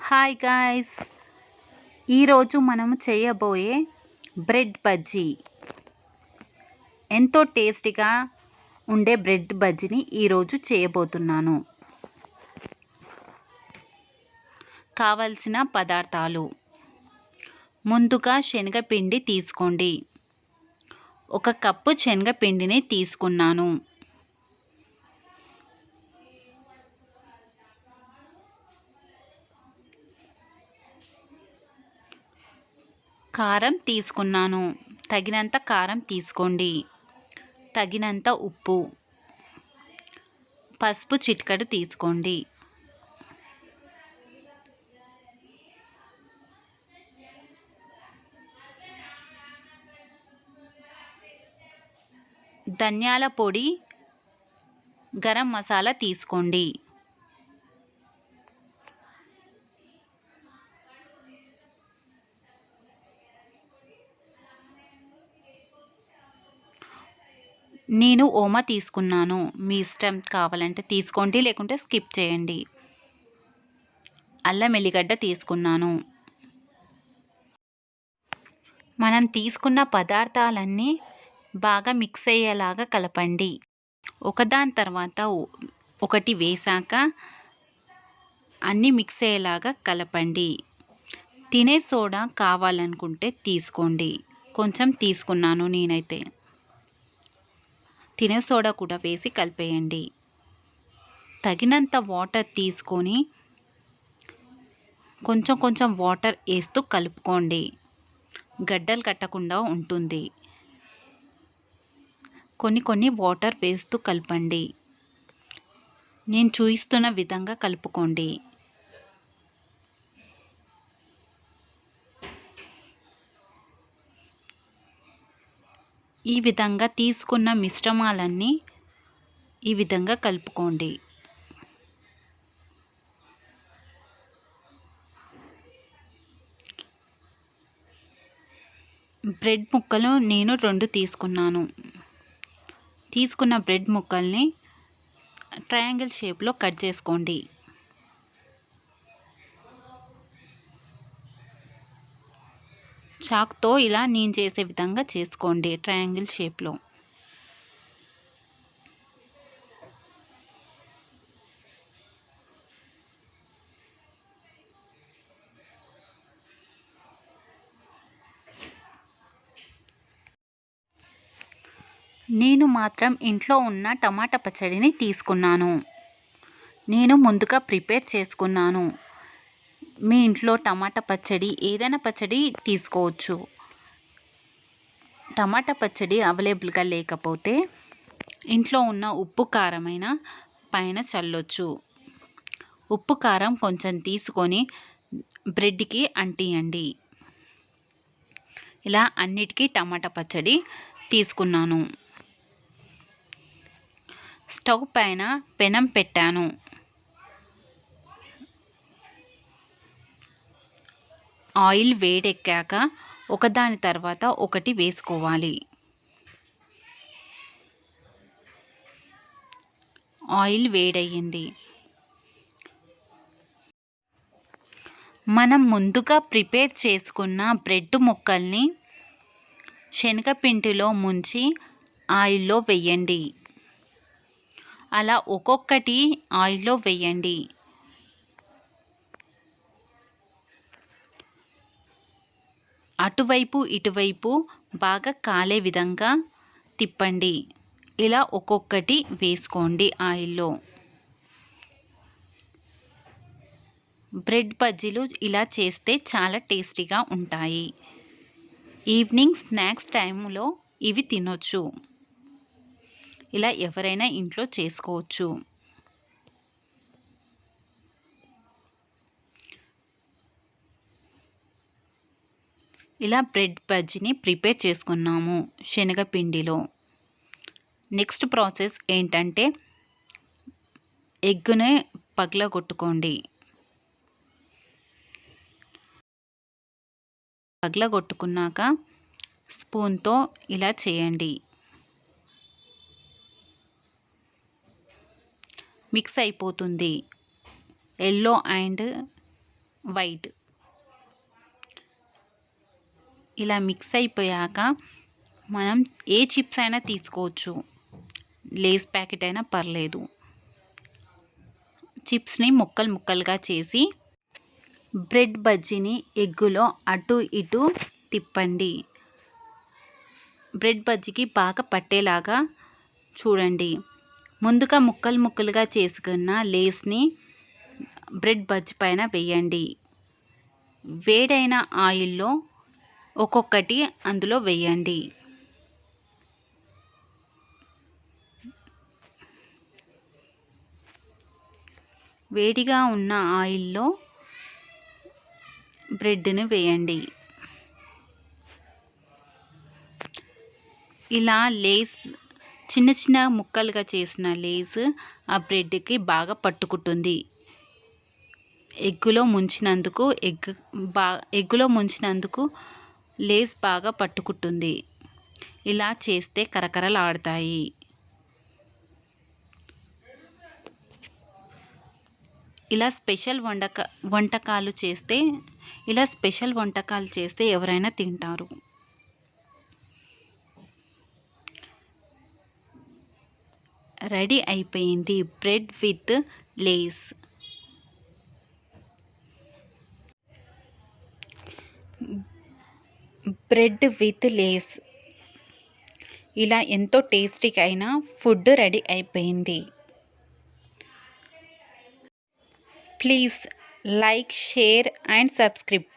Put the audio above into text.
Hi guys, ఈరోజు మనము చేయబోయే బ్రెడ్ బజ్జీ. ఎంతో టేస్టీగా ఉండే బ్రెడ్ బజ్జీని ఈరోజు చేయబోతున్నాను. కావలసిన పదార్థాలు: ముందుగా శనగపిండి తీసుకోండి. 1 కప్పు శనగపిండిని తీసుకున్నాను. కారం తీసుకున్నాను. తగినంత కారం తీసుకోండి. తగినంత ఉప్పు, పసుపు చిటికెడు తీసుకోండి. ధనియాల పొడి, గరం మసాలా తీసుకోండి. నేను ఓమా తీసుకున్నాను. మీ ఇష్టం, కావాలంటే తీసుకోండి, లేకుంటే స్కిప్ చేయండి. అల్లం ఎల్లిగడ్డ తీసుకున్నాను. మనం తీసుకున్న పదార్థాలన్నీ బాగా మిక్స్ అయ్యేలాగా కలపండి. ఒకదాని తర్వాత ఒకటి వేసాక అన్నీ మిక్స్ అయ్యేలాగా కలపండి. తినే సోడా కావాలనుకుంటే తీసుకోండి. కొంచెం తీసుకున్నాను నేనైతే. తినే సోడా కూడా వేసి కలిపేయండి. తగినంత వాటర్ తీసుకొని కొంచెం వాటర్ వేస్తూ కలుపుకోండి. గడ్డలు కట్టకుండా ఉంటుంది. కొన్ని వాటర్ వేస్తూ కలపండి. నేను చూపిస్తున్న విధంగా కలుపుకోండి. ఈ విధంగా తీసుకున్న మిశ్రమాలన్నీ ఈ విధంగా కలుపుకోండి. బ్రెడ్ ముక్కలు నేను 2 తీసుకున్నాను. తీసుకున్న బ్రెడ్ ముక్కల్ని ట్రయాంగిల్ షేప్లో కట్ చేసుకోండి. చాక్తో ఇలా నేను చేసే విధంగా చేసుకోండి ట్రయాంగిల్ షేప్లో. నేను మాత్రం ఇంట్లో ఉన్న టమాటా పచ్చడిని తీసుకున్నాను. నేను ముందుగా ప్రిపేర్ చేసుకున్నాను. మీ ఇంట్లో టమాటా పచ్చడి, ఏదైనా పచ్చడి తీసుకోవచ్చు. టమాటా పచ్చడి అవైలబుల్గా లేకపోతే ఇంట్లో ఉన్న ఉప్పు కారమైన పైన చల్లొచ్చు. ఉప్పు కారం కొంచెం తీసుకొని బ్రెడ్కి అంటియండి. ఇలా అన్నిటికీ టమాటా పచ్చడి తీసుకున్నాను. స్టవ్ పైన పెనం పెట్టాను. ఆయిల్ వేడెక్కాక ఒకదాని తర్వాత ఒకటి వేసుకోవాలి. ఆయిల్ వేడయ్యింది. మనం ముందుగా ప్రిపేర్ చేసుకున్న బ్రెడ్ ముక్కల్ని శనగపిండిలో ముంచి ఆయిల్లో వేయండి. అలా ఒక్కొక్కటి ఆయిల్లో వేయండి. అటువైపు ఇటువైపు బాగా కాలే విధంగా తిప్పండి. ఇలా ఒక్కొక్కటి వేసుకోండి ఆయిల్లో. బ్రెడ్ బజ్జీలు ఇలా చేస్తే చాలా టేస్టీగా ఉంటాయి. ఈవినింగ్ స్నాక్స్ టైంలో ఇవి తినొచ్చు. ఇలా ఎవరైనా ఇంట్లో చేసుకోవచ్చు. ఇలా బ్రెడ్ బజ్జీని ప్రిపేర్ చేసుకున్నాము శనగపిండిలో. నెక్స్ట్ ప్రాసెస్ ఏంటంటే ఎగ్గుని పగలగొట్టుకోండి. పగలగొట్టుకున్నాక స్పూన్తో ఇలా చేయండి. మిక్స్ అయిపోతుంది. Yellow and white. ఇలా మిక్స్ అయిపోయాక మనం ఏ చిప్స్ అయినా తీసుకోవచ్చు, లేస్ ప్యాకెట్ అయినా పర్లేదు. చిప్స్ని ముక్కలు ముక్కలుగా చేసి బ్రెడ్ బజ్జీని ఎగ్గులో అటు ఇటు తిప్పండి. బ్రెడ్ బజ్జీకి బాగా పట్టేలాగా చూడండి. ముందుగా ముక్కలు ముక్కలుగా చేసుకున్న లేస్ని బ్రెడ్ బజ్జీ పైన వేయండి. వేడైన ఆయిల్లో ఒక్కొక్కటి అందులో వేయండి. వేడిగా ఉన్న ఆయిల్లో బ్రెడ్ని వేయండి. ఇలా లేస్ చిన్న చిన్న ముక్కలుగా చేసిన లేస్ ఆ బ్రెడ్కి బాగా పట్టుకుంటుంది. ఎగ్గులో ముంచినందుకు లేస్ బాగా పట్టుకుంటుంది. ఇలా చేస్తే కరకరలాడతాయి. ఇలా స్పెషల్ వంటకాలు చేస్తే ఎవరైనా తింటారు. రెడీ అయిపోయింది bread with lace. Bread with lace ఇలా ఎంతో టేస్టీగా అయిన ఫుడ్ రెడీ అయిపోయింది. Please like, share and subscribe.